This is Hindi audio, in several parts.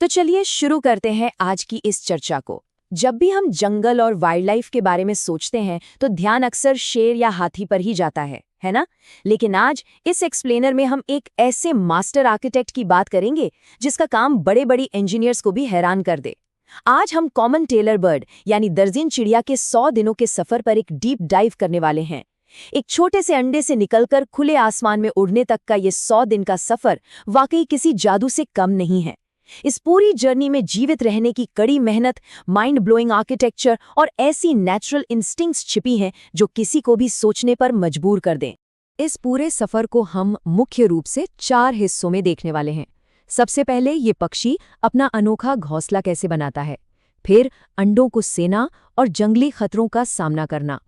तो चलिए शुरू करते हैं आज की इस चर्चा को। जब भी हम जंगल और वाइल्ड लाइफ के बारे में सोचते हैं तो ध्यान अक्सर शेर या हाथी पर ही जाता है ना? लेकिन आज इस एक्सप्लेनर में हम एक ऐसे मास्टर आर्किटेक्ट की बात करेंगे जिसका काम बड़े बड़े इंजीनियर्स को भी हैरान कर दे। आज हम कॉमन टेलर बर्ड यानी दर्जिन चिड़िया के 100 दिनों के सफर पर एक डीप डाइव करने वाले हैं। एक छोटे से अंडे से निकलकर खुले आसमान में उड़ने तक का ये 100 दिन का सफर वाकई किसी जादू से कम नहीं है। इस पूरी जर्नी में जीवित रहने की कड़ी मेहनत, माइंड ब्लोइंग आर्किटेक्चर और ऐसी नेचुरल इंस्टिंक्ट्स छिपी हैं जो किसी को भी सोचने पर मजबूर कर दें। इस पूरे सफर को हम मुख्य रूप से 4 हिस्सों में देखने वाले हैं। सबसे पहले ये पक्षी अपना अनोखा घोंसला कैसे बनाता है, फिर अंडों को सेना और जंगली खतरों का सामना करना,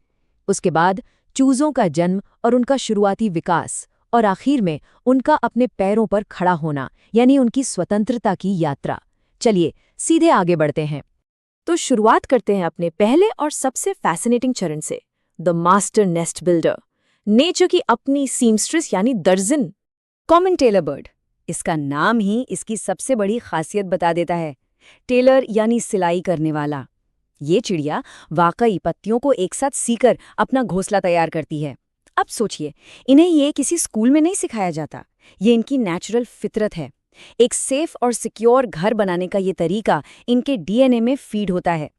उसके बाद चूजों का जन्म और उनका शुरुआती विकास, और आखिर में उनका अपने पैरों पर खड़ा होना यानी उनकी स्वतंत्रता की यात्रा। चलिए सीधे आगे बढ़ते हैं। तो शुरुआत करते हैं अपने पहले और सबसे फैसिनेटिंग चरण से, the master nest builder, nature की अपनी सीमस्ट्रेस यानी दर्जन। कॉमन टेलर बर्ड, इसका नाम ही इसकी सबसे बड़ी खासियत बता देता है। टेलर यानी सिलाई करने वाला। ये चिड़िया वाकई पत्तियों को एक साथ सीकर अपना घोंसला तैयार करती है। अब सोचिए, इन्हें ये किसी स्कूल में नहीं सिखाया जाता, ये इनकी नेचुरल फितरत है। एक सेफ और सिक्योर घर बनाने का ये तरीका इनके डीएनए में फीड होता है।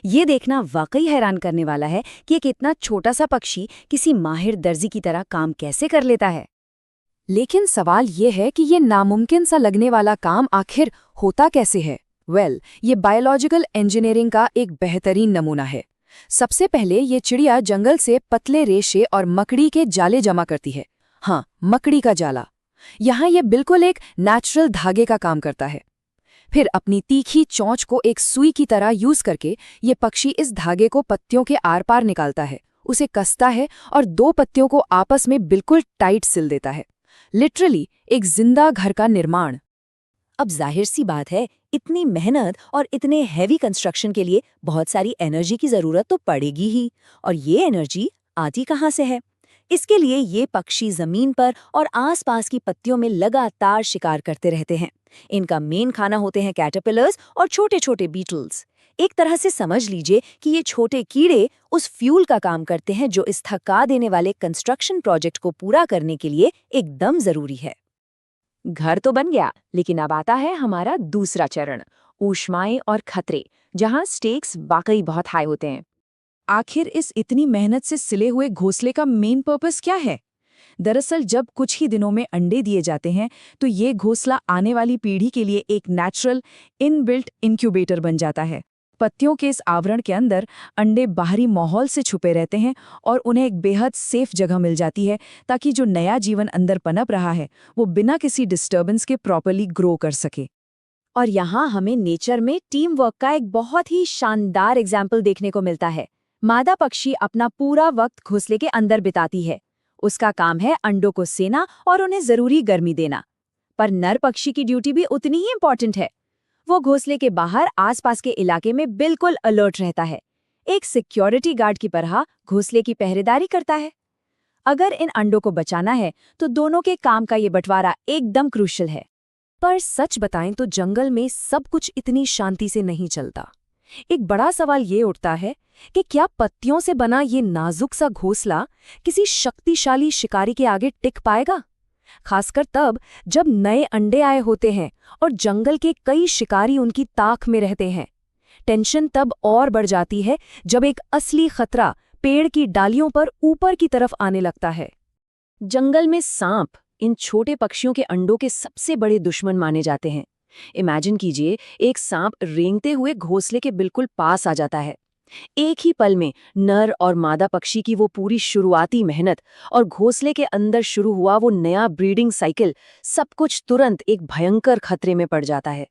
ये देखना वाकई हैरान करने वाला है कि एक इतना छोटा सा पक्षी किसी माहिर दर्जी की तरह काम कैसे कर लेता है। लेकिन सवाल ये है कि ये नामुमकिन सा लगने वाला काम आखिर होता कैसे है? ये बायोलॉजिकल इंजीनियरिंग का एक बेहतरीन नमूना है। सबसे पहले ये चिड़िया जंगल से पतले रेशे और मकड़ी के जाले जमा करती है। हाँ, मकड़ी का जाला। यहाँ ये बिल्कुल एक नेचुरल धागे का काम करता है। फिर अपनी तीखी चोंच को एक सुई की तरह यूज करके ये पक्षी इस धागे को पत्तियों के आर पार निकालता है, उसे कसता है और 2 पत्तियों को आपस में बिल्कुल टाइट सिल देता है। लिटरली एक जिंदा घर का निर्माण। अब जाहिर सी बात है, इतनी मेहनत और इतने हैवी कंस्ट्रक्शन के लिए बहुत सारी एनर्जी की जरूरत तो पड़ेगी ही, और ये एनर्जी आती कहाँ से है? इसके लिए ये पक्षी जमीन पर और आसपास की पत्तियों में लगातार शिकार करते रहते हैं। इनका मेन खाना होते हैं कैटरपिलर्स और छोटे छोटे बीटल्स। एक तरह से समझ लीजिए कि ये छोटे कीड़े उस फ्यूल का काम करते हैं जो इस थका देने वाले कंस्ट्रक्शन प्रोजेक्ट को पूरा करने के लिए एकदम जरूरी है। घर तो बन गया, लेकिन अब आता है हमारा दूसरा चरण, ऊष्माएं और खतरे, जहां स्टेक्स वाकई बहुत हाई होते हैं। आखिर इस इतनी मेहनत से सिले हुए घोंसले का मेन पर्पस क्या है? दरअसल जब कुछ ही दिनों में अंडे दिए जाते हैं तो ये घोंसला आने वाली पीढ़ी के लिए एक नेचुरल इनबिल्ट इंक्यूबेटर बन जाता है। पत्तियों के इस आवरण के अंदर अंडे बाहरी माहौल से छुपे रहते हैं और उन्हें एक बेहद सेफ जगह मिल जाती है ताकि जो नया जीवन अंदर पनप रहा है वो बिना किसी डिस्टर्बेंस के प्रॉपर्ली ग्रो कर सके। और यहाँ हमें नेचर में टीम वर्क का एक बहुत ही शानदार एग्जाम्पल देखने को मिलता है। मादा पक्षी अपना पूरा वक्त घोंसले के अंदर बिताती है। उसका काम है अंडों को सेना और उन्हें जरूरी गर्मी देना। पर नर पक्षी की ड्यूटी भी उतनी ही इंपॉर्टेंट है। वो घोंसले के बाहर आसपास के इलाके में बिल्कुल अलर्ट रहता है, एक सिक्योरिटी गार्ड की तरह घोंसले की पहरेदारी करता है। अगर इन अंडों को बचाना है तो दोनों के काम का ये बंटवारा एकदम क्रूशियल है। पर सच बताएं तो जंगल में सब कुछ इतनी शांति से नहीं चलता। एक बड़ा सवाल ये उठता है कि क्या पत्तियों से बना ये नाजुक सा घोंसला किसी शक्तिशाली शिकारी के आगे टिक पाएगा? खासकर तब जब नए अंडे आए होते हैं और जंगल के कई शिकारी उनकी ताक में रहते हैं। टेंशन तब और बढ़ जाती है जब एक असली खतरा पेड़ की डालियों पर ऊपर की तरफ आने लगता है। जंगल में सांप इन छोटे पक्षियों के अंडों के सबसे बड़े दुश्मन माने जाते हैं। इमेजिन कीजिए, एक सांप रेंगते हुए घोंसले के बिल्कुल पास आ जाता है। एक ही पल में नर और मादा पक्षी की वो पूरी शुरुआती मेहनत और घोंसले के अंदर शुरू हुआ वो नया ब्रीडिंग साइकिल, सब कुछ तुरंत एक भयंकर खतरे में पड़ जाता है।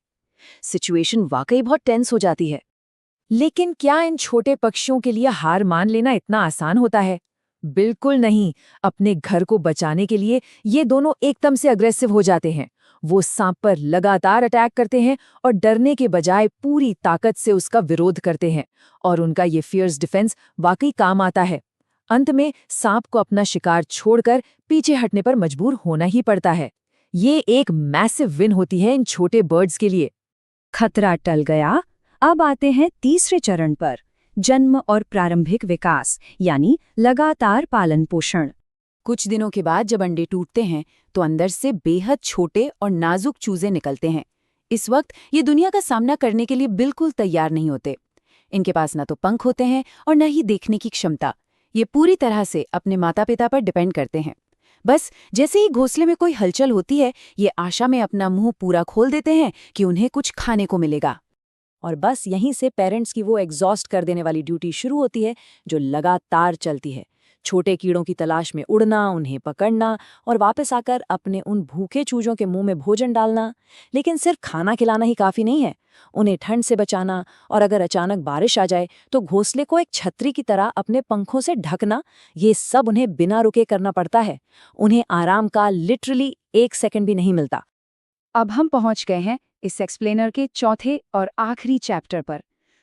सिचुएशन वाकई बहुत टेंस हो जाती है। लेकिन क्या इन छोटे पक्षियों के लिए हार मान लेना इतना आसान होता है? बिल्कुल नहीं। अपने घर को बचाने के लिए ये दोनों एकदम से अग्रेसिव हो जाते हैं। वो सांप पर लगातार अटैक करते हैं और डरने के बजाय पूरी ताकत से उसका विरोध करते हैं, और उनका ये फियर्स डिफेंस वाकई काम आता है। अंत में सांप को अपना शिकार छोड़कर पीछे हटने पर मजबूर होना ही पड़ता है। ये एक मैसिव विन होती है इन छोटे बर्ड्स के लिए। खतरा टल गया। अब आते हैं तीसरे चरण पर, जन्म और प्रारंभिक विकास यानी लगातार पालन पोषण। कुछ दिनों के बाद जब अंडे टूटते हैं तो अंदर से बेहद छोटे और नाजुक चूजे निकलते हैं। इस वक्त ये दुनिया का सामना करने के लिए बिल्कुल तैयार नहीं होते। इनके पास न तो पंख होते हैं और न ही देखने की क्षमता। ये पूरी तरह से अपने माता पिता पर डिपेंड करते हैं। बस जैसे ही घोंसले में कोई हलचल होती है, ये आशा में अपना मुंह पूरा खोल देते हैं कि उन्हें कुछ खाने को मिलेगा। और बस यहीं से पेरेंट्स की वो एग्जॉस्ट कर देने वाली ड्यूटी शुरू होती है, जो लगातार चलती है। छोटे कीड़ों की तलाश में उड़ना, उन्हें पकड़ना और वापस आकर अपने उन भूखे चूजों के मुंह में भोजन डालना। लेकिन सिर्फ खाना खिलाना ही काफी नहीं है, उन्हें ठंड से बचाना और अगर अचानक बारिश आ जाए तो घोंसले को एक छतरी की तरह अपने पंखों से ढकना, ये सब उन्हें बिना रुके करना पड़ता है। उन्हें आराम का लिटरली 1 सेकंड भी नहीं मिलता। अब हम पहुंच गए हैं इस एक्सप्लेनर के चौथे और आखिरी चैप्टर पर,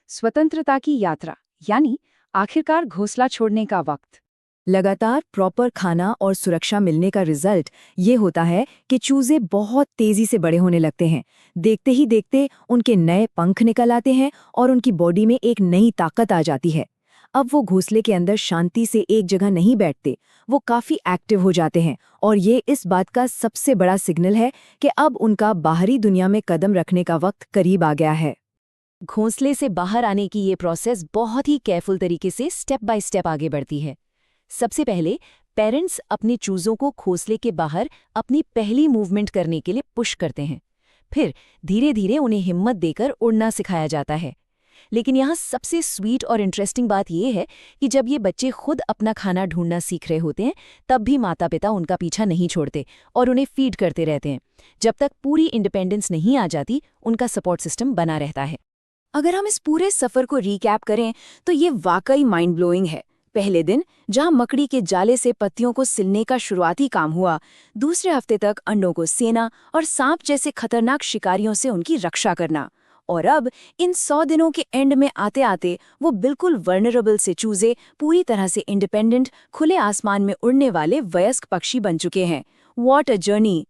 स्वतंत्रता की यात्रा, यानी आखिरकार घोंसला छोड़ने का वक्त। लगातार प्रॉपर खाना और सुरक्षा मिलने का रिजल्ट ये होता है कि चूजे बहुत तेजी से बड़े होने लगते हैं। देखते ही देखते उनके नए पंख निकल आते हैं और उनकी बॉडी में एक नई ताकत आ जाती है। अब वो घोंसले के अंदर शांति से एक जगह नहीं बैठते, वो काफी एक्टिव हो जाते हैं और ये इस बात का सबसे बड़ा सिग्नल है कि अब उनका बाहरी दुनिया में कदम रखने का वक्त करीब आ गया है। घोंसले से बाहर आने की ये प्रोसेस बहुत ही केयरफुल तरीके से स्टेप बाय स्टेप आगे बढ़ती है। सबसे पहले पेरेंट्स अपने चूजों को घोंसले के बाहर अपनी पहली मूवमेंट करने के लिए पुश करते हैं। फिर धीरे धीरे उन्हें हिम्मत देकर उड़ना सिखाया जाता है। लेकिन यहाँ सबसे स्वीट और इंटरेस्टिंग बात यह है कि जब ये बच्चे खुद अपना खाना ढूंढना सीख रहे होते हैं, तब भी माता पिता उनका पीछा नहीं छोड़ते और उन्हें फीड करते रहते हैं। जब तक पूरी इंडिपेंडेंस नहीं आ जाती, उनका सपोर्ट सिस्टम बना रहता है। अगर हम इस पूरे सफर को रिकैप करें तो ये वाकई माइंड ब्लोइंग है। पहले दिन जहां मकड़ी के जाले से पत्तियों को सिलने का शुरुआती काम हुआ, दूसरे हफ्ते तक अंडों को सेना और सांप जैसे खतरनाक शिकारियों से उनकी रक्षा करना, और अब इन 100 दिनों के एंड में आते आते वो बिल्कुल वर्नरेबल से चूजे पूरी तरह से इंडिपेंडेंट, खुले आसमान में उड़ने वाले वयस्क पक्षी बन चुके हैं। What a journey!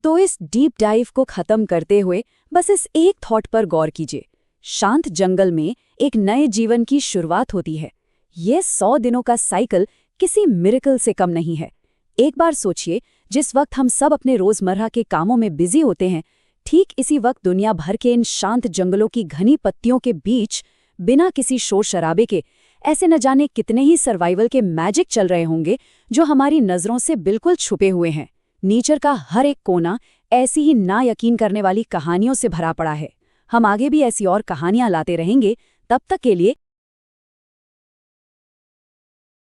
तो इस डीप डाइव को खत्म करते हुए बस इस एक थॉट पर गौर कीजिए। शांत जंगल में एक नए जीवन की शुरुआत होती है। ये 100 दिनों का साइकिल किसी मिरेकल से कम नहीं है। एक बार सोचिए, जिस वक्त हम सब अपने रोजमर्रा के कामों में बिजी होते हैं, ठीक इसी वक्त दुनिया भर के इन शांत जंगलों की घनी पत्तियों के बीच बिना किसी शोर शराबे के ऐसे न जाने कितने ही सर्वाइवल के मैजिक चल रहे होंगे, जो हमारी नजरों से बिल्कुल छुपे हुए हैं। नेचर का हर एक कोना ऐसी ही ना यकीन करने वाली कहानियों से भरा पड़ा है। हम आगे भी ऐसी और कहानियां लाते रहेंगे। तब तक के लिए